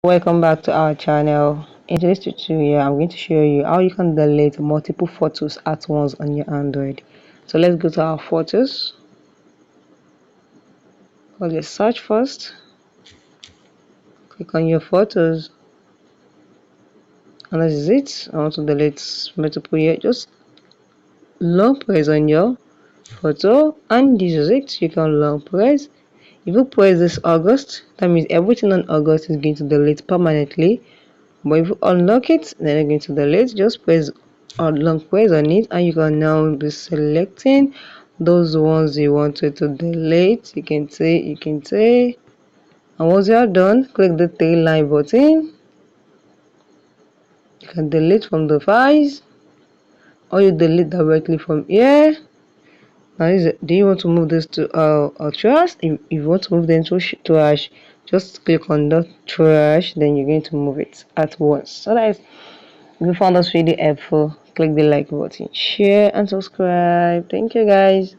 Welcome back to our channel. In today's tutorial, I'm going to show you how you can delete multiple photos at once on your Android. So let's go to our photos. Let's search first. Click on your photos. And this is it. I want to delete multiple here. Just long press on your photo and this is it. You can long press. If you press this August, that means everything on August is going to delete permanently. But if you unlock it, then you're going to delete. Just press or long press on it and you can now be selecting those ones you wanted to delete. You can say and once you are done, click the three line button. You can delete from the files or you delete directly from here. Now do you want to move this to trash? If you want to move them to trash, just click on the trash, then you're going to move it at once. So that is, if you found this video helpful, click the like button, share and subscribe. Thank you guys.